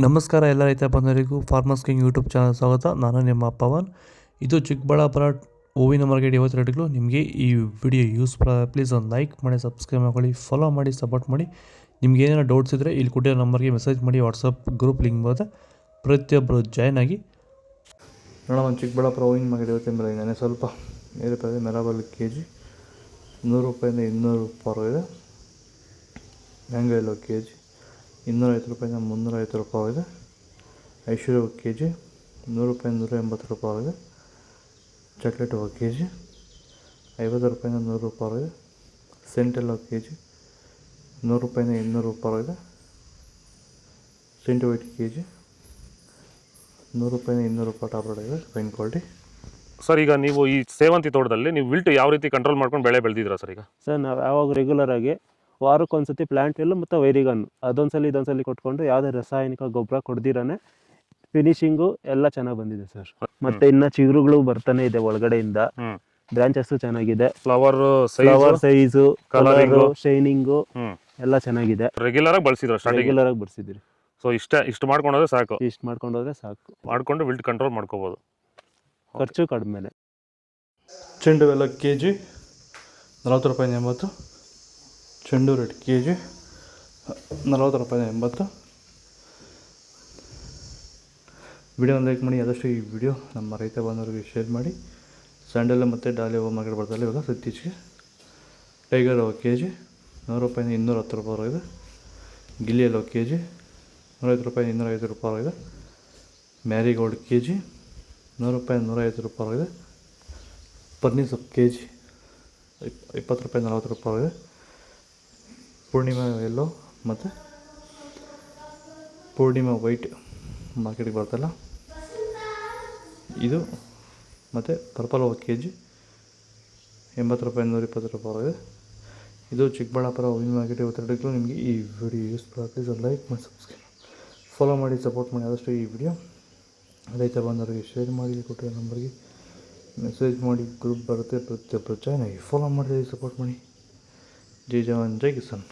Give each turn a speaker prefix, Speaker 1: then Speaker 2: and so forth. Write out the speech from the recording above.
Speaker 1: ನಮಸ್ಕಾರ ಎಲ್ಲ ರೈತ ಬಂಧುಗಳಿಗೂ ಫಾರ್ಮರ್ಸ್ ಕಿಂಗ್ ಯೂಟ್ಯೂಬ್ ಚಾನಲ್ ಸ್ವಾಗತ. ನಾನು ನಿಮ್ಮ ಪವನ್. ಇದು ಚಿಕ್ಕಬಳ್ಳಾಪುರ ಹೂವಿನ ಮಾರ್ಕೆಟ್ 22 ನಿಮಗೆ ಈ ವಿಡಿಯೋ ಯೂಸ್ಫುಲ್ ಆದರೆ ಪ್ಲೀಸ್ ಒಂದು ಲೈಕ್ ಮಾಡಿ, ಸಬ್ಸ್ಕ್ರೈಬ್ ಮಾಡ್ಕೊಳ್ಳಿ, ಫಾಲೋ ಮಾಡಿ, ಸಪೋರ್ಟ್ ಮಾಡಿ. ನಿಮ್ಗೆ ಏನಾದ್ರು ಡೌಟ್ಸ್ ಇದ್ದರೆ ಇಲ್ಲಿ ಕೊಟ್ಟಿರೋ ನಂಬರ್ಗೆ ಮೆಸೇಜ್ ಮಾಡಿ, ವಾಟ್ಸಪ್ ಗ್ರೂಪ್ ಲಿಂಕ್ ಬರುತ್ತೆ, ಪ್ರತಿಯೊಬ್ಬರು ಜಾಯ್ನ್ ಆಗಿ. ನೋಡೋಣ, ಚಿಕ್ಕಬಳ್ಳಾಪುರ ಹೂವಿನ ಮಾರ್ಕೆಟ್ ಇವತ್ತಿನ ಬೆಲೆ ಸ್ವಲ್ಪ ಏರುತ್ತದೆ. ಮೆರಾಬಲ್ ಕೆಜಿ 100 ರೂಪಾಯಿಂದ 200 ರೂಪಾಯಿ ಇದೆ. ಮ್ಯಾಂಗೋ ಎಲ್ಲೋ ಕೆಜಿ 250 ರೂಪಾಯಿಂದ 350 ರೂಪಾಯಿ ಇದೆ. ಐಶ್ವರ್ಯ ಕೆಜಿ 100 ರೂಪಾಯಿಂದ 180 ರೂಪಾಯಿ ಇದೆ. ಚಾಕ್ಲೇಟ್ ಕೆಜಿ 50 ರೂಪಾಯಿಂದ 100 ರೂಪಾಯಿ ಇದೆ. ಸೆಂಟೆಲ್ಲ ಕೆಜಿ 100 ರೂಪಾಯಿಂದ 200 ರೂಪಾಯಿ ಇದೆ. ಸೆಂಟ್ ವೈಟ್ ಕೆಜಿ 100 ರೂಪಾಯಿಂದ 200 ರೂಪಾಯಿ ಟಾಪ್ ರೇಟ್ ಇದೆ, ಫೈನ್ ಕ್ವಾಲಿಟಿ.
Speaker 2: ಸರ್, ಈಗ ನೀವು ಈ ಸೇವಂತಿ ತೋಟದಲ್ಲಿ ನೀವು ವಿಲ್ಟ್ ಯಾವ ರೀತಿ ಕಂಟ್ರೋಲ್ ಮಾಡ್ಕೊಂಡು ಬೆಳೆ ಬೆಳೆದಿದ್ದೀರಾ ಸರ್? ಈಗ
Speaker 3: ಸರ್, ನಾವು ಯಾವಾಗ ರೆಗ್ಯುಲರ್ ಆಗಿ ವಾರಕ್ಕೊಂದ್ಸತಿ ಪ್ಲಾಂಟ್ ಎಲ್ಲು ಮತ್ತು ವೈರಿಗನ್ ಇದೊಂದ್ಸಲಿ ಕೊಟ್ಕೊಂಡು ಯಾವುದೇ ರಾಸಾಯನಿಕ ಗೊಬ್ಬರ ಕೊಡ್ದಿರಾನೆ ಫಿನಿಶಿಂಗು ಎಲ್ಲ ಚೆನ್ನಾಗಿ ಬಂದಿದೆ ಸರ್. ಮತ್ತೆ ಇನ್ನ ಚಿಗುರುಗಳು ಬರ್ತಾನೆ ಇದೆ ಒಳಗಡೆಯಿಂದ. ಬ್ರಾಂಚಸ್ ಚೆನ್ನಾಗಿದೆ,
Speaker 2: ಫ್ಲವರ್
Speaker 3: ಸೈಜು, ಕಲರು, ಶೈನಿಂಗು ಎಲ್ಲ ಚೆನ್ನಾಗಿದೆ.
Speaker 2: ರೆಗ್ಯುಲರ್ ಆಗಿ ಬಳಸಿದ್ರು,
Speaker 3: ರೆಗ್ಯುಲರ್ ಆಗಿ ಬರ್ಸಿದ್ರಿ.
Speaker 2: ಸೊ ಇಷ್ಟು ಮಾಡ್ಕೊಂಡೋದ್ರೆ ಸಾಕು.
Speaker 3: ಇಷ್ಟು ಮಾಡ್ಕೊಂಡೋದ್ರೆ ಸಾಕು,
Speaker 2: ಮಾಡ್ಕೊಂಡು ವಿಲ್ಟ್ ಕಂಟ್ರೋಲ್ ಮಾಡ್ಕೋಬಹುದು.
Speaker 3: ಖರ್ಚು ಕಡಿಮೆನೆ.
Speaker 1: ಚೆಂಡು ಎಲ್ಲ ಕೆಜಿ 40 ರೂಪಾಯಿಂದ 80. ಚೆಂಡು ರೇಟ್ ಕೆಜಿ 40 ರೂಪಾಯಿಂದ 80. ವಿಡಿಯೋನ ಲೈಕ್ ಮಾಡಿ, ಆದಷ್ಟು ಈ ವಿಡಿಯೋ ನಮ್ಮ ರೈತ ಬಾಂಧವರಿಗೆ ಶೇರ್ ಮಾಡಿ. ಸ್ಯಾಂಡಲ್ ಮತ್ತು ಡಾಲಿ ಹೂವು ಮಾರ್ಕೆಟ್ ಬರ್ತಾಯಿಲ್ಲ ಇವಾಗ ಇತ್ತೀಚೆಗೆ. ಟೈಗರ್ ಹೂವು ಕೆಜಿ 100 ರೂಪಾಯಿಂದ 210 ರೂಪಾಯಿ ಇದೆ. ಗಿಲ್ಲಿ ಹೂವು ಕೆಜಿ 150 ರೂಪಾಯಿಂದ 250 ರೂಪಾಯಿ ಇದೆ. ಮ್ಯಾರಿಗೋಲ್ಡ್ ಕೆಜಿ 100 ರೂಪಾಯಿಂದ 150 ರೂಪಾಯಿ ಇದೆ. ಪನ್ನೀರ್ ಸೊಪ್ಪು ಕೆಜಿ 20 ರೂಪಾಯಿಂದ 40 ರೂಪಾಯಿ ಇದೆ. ಪೂರ್ಣಿಮಾ ಎಲ್ಲೋ ಮತ್ತು ಪೂರ್ಣಿಮಾ ವೈಟ್ ಮಾರ್ಕೆಟಿಗೆ ಬರ್ತಲ್ಲ ಇದು. ಮತ್ತು ಪರ್ಪಲ್ ಹೂವು ಕೆಜಿ 80 ರೂಪಾಯಿಂದ 120 ರೂಪಾಯಿ ಇದೆ. ಇದು ಚಿಕ್ಕಬಳ್ಳಾಪುರ ಹೂವಿನ ಮಾರ್ಕೆಟ್ 22. ನಿಮಗೆ ಈ ವಿಡಿಯೋ ಯೂಸ್ಫುಲ್ ಆಗ್ತದೆ, ಲೈಕ್ ಮಾಡಿ, ಸಬ್ಸ್ಕ್ರೈಬ್ ಫಾಲೋ ಮಾಡಿ, ಸಪೋರ್ಟ್ ಮಾಡಿ. ಆದಷ್ಟು ಈ ವಿಡಿಯೋ ರೈತ ಬಂದವರಿಗೆ ಶೇರ್ ಮಾಡಿ, ಕೊಟ್ಟಿರೋ ನಂಬರ್ಗೆ ಮೆಸೇಜ್ ಮಾಡಿ, ಗ್ರೂಪ್ ಬರುತ್ತೆ, ಪ್ರತಿಯೊಬ್ಬರು ಜಾಯ್ನ್ ಆಗಿ ಫಾಲೋ ಮಾಡಿ, ಸಪೋರ್ಟ್ ಮಾಡಿ. ಜೈ ಜವಾನ್ ಜೈ ಕಿಸಾನ್.